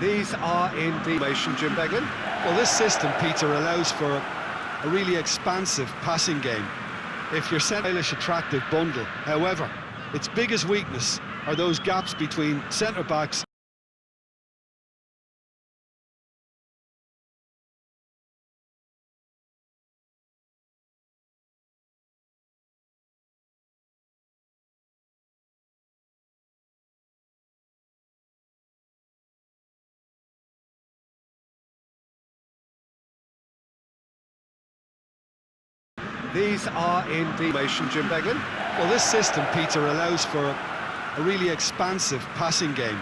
These are in the formation, Jim Beglin. Well, this system, Peter, allows for a really expansive passing game. If you're sent a stylish, attractive bundle, however, its biggest weakness are those gaps between centre-backs. These are in the formation, Jim Beglin. Well, this system, Peter, allows for a really expansive passing game.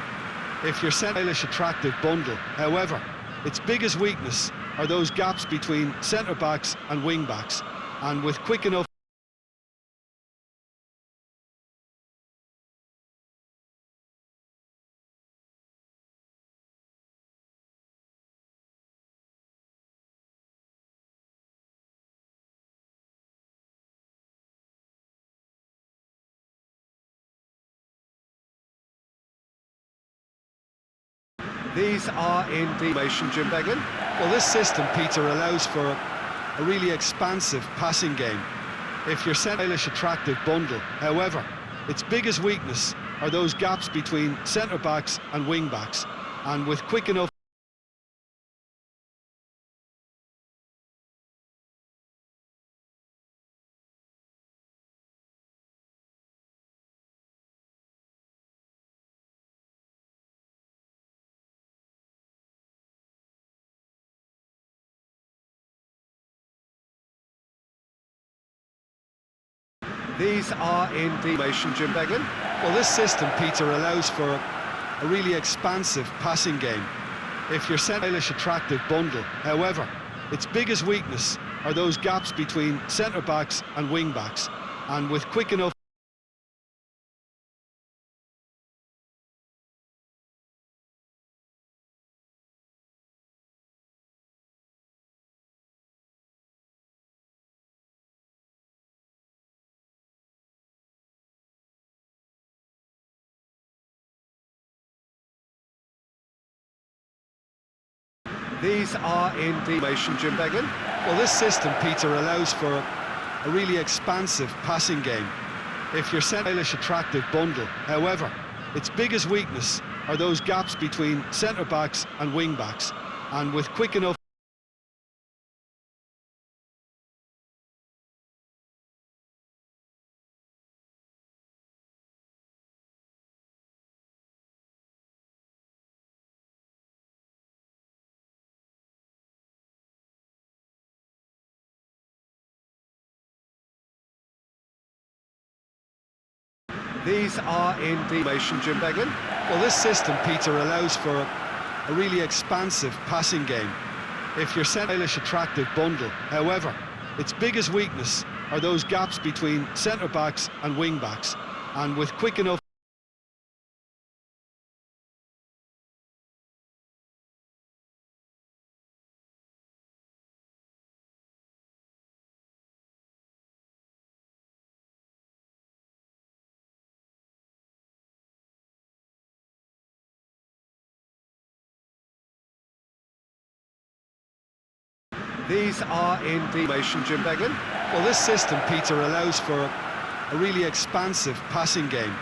If you're sent a stylish, attractive bundle, however, its biggest weakness are those gaps between centre-backs and wing-backs. And with quick enough These are in the formation, Jim Beglin. Well, this system, Peter, allows for a really expansive passing game. If you're sent a stylish, attractive bundle, however, its biggest weakness are those gaps between centre-backs and wing-backs. And with quick enough These are in the formation, Jim Beglin. Well, this system, Peter, allows for a really expansive passing game. If you're sent a stylish, attractive bundle, however, its biggest weakness are those gaps between centre-backs and wing-backs. And with quick enough These are in the formation, Jim Beglin. Well, this system, Peter, allows for a really expansive passing game. If you're sent a stylish, attractive bundle, however, its biggest weakness are those gaps between centre-backs and wing-backs. And with quick enough These are in the formation, Jim Beglin. Well, this system, Peter, allows for a really expansive passing game. If you're sent a stylish, attractive bundle, however, its biggest weakness are those gaps between centre-backs and wing-backs. And with quick enough These are in the formation, Jim Beglin. Well, this system, Peter, allows for a really expansive passing game.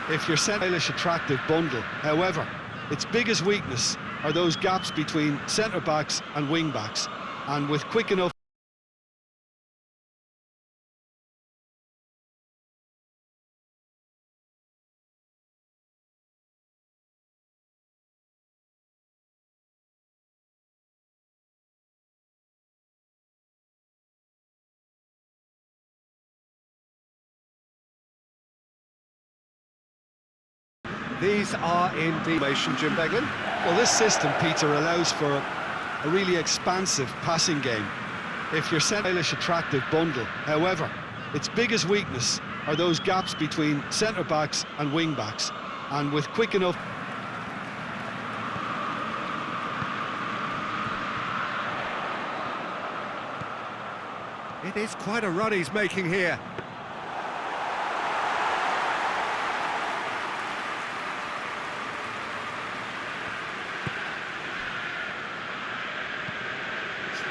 If you're sent a stylish, attractive bundle, however, its biggest weakness are those gaps between centre-backs and wing-backs. And with quick enough These are in the formation, Jim Beglin. Well, this system, Peter, allows for a really expansive passing game. If you're sent a stylish, attractive bundle, however, its biggest weakness are those gaps between centre-backs and wing-backs. And with quick enough It is quite a run he's making here.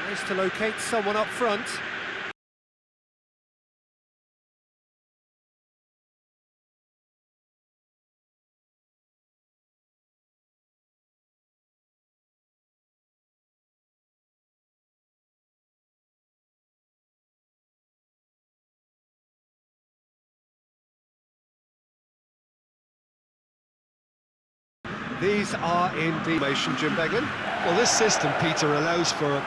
Tries to locate someone up front. These are in the formation, Jim Beglin. Well, this system, Peter, allows for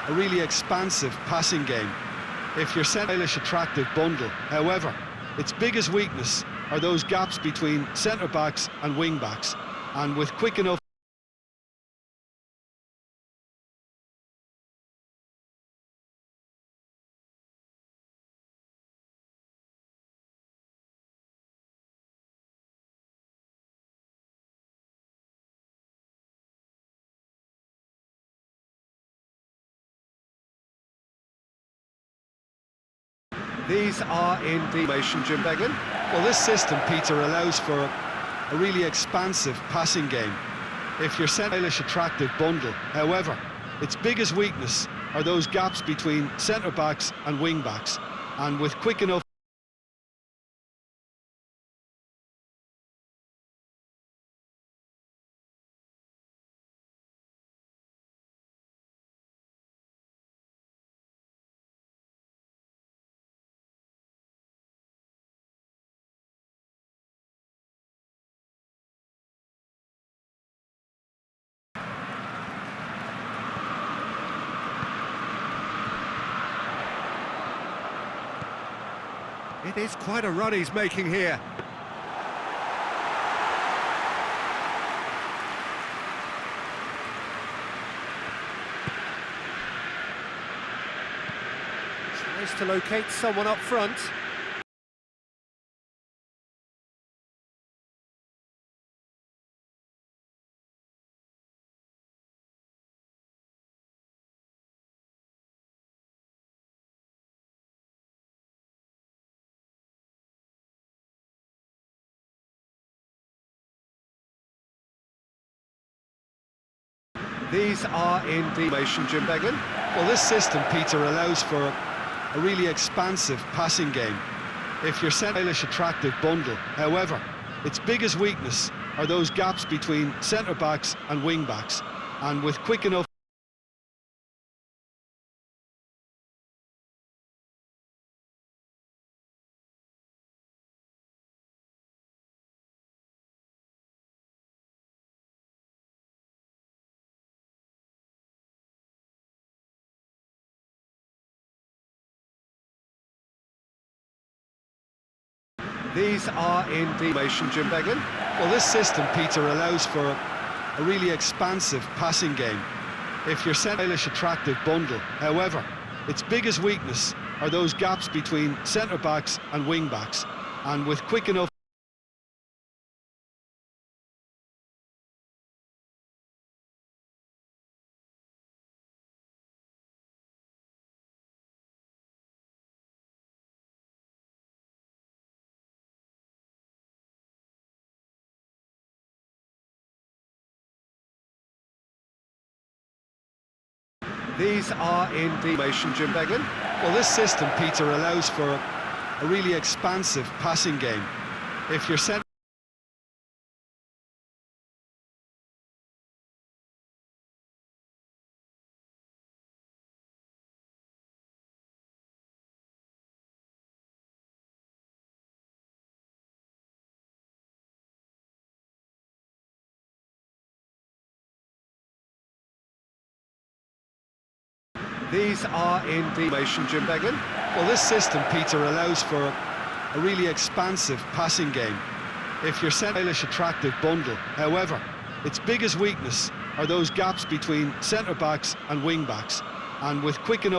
a really expansive passing game. If you're sent a stylish, attractive bundle, however, its biggest weakness are those gaps between centre-backs and wing-backs. And with quick enough These are in the formation, Jim Beglin. Well, this system, Peter, allows for a really expansive passing game. If you're sent a stylish, attractive bundle, however, its biggest weakness are those gaps between centre-backs and wing-backs. And with quick enough It is quite a run he's making here. Tries to locate someone up front. These are in the formation, Jim Beglin. Well, this system, Peter, allows for a really expansive passing game. If you're sent a stylish, attractive bundle, however, its biggest weakness are those gaps between centre-backs and wing-backs. And with quick enough These are in the formation, Jim Beglin. Well, this system, Peter, allows for a really expansive passing game. If you're sent a stylish, attractive bundle, however, its biggest weakness are those gaps between centre-backs and wing-backs. And with quick enough These are in the formation, Jim Beglin. Well, this system, Peter, allows for a really expansive passing game. If you're sent These are in the formation, Jim Beglin. Well, this system, Peter, allows for a really expansive passing game. If you're sent a stylish, attractive bundle, however, its biggest weakness are those gaps between centre-backs and wing-backs. And with quick enough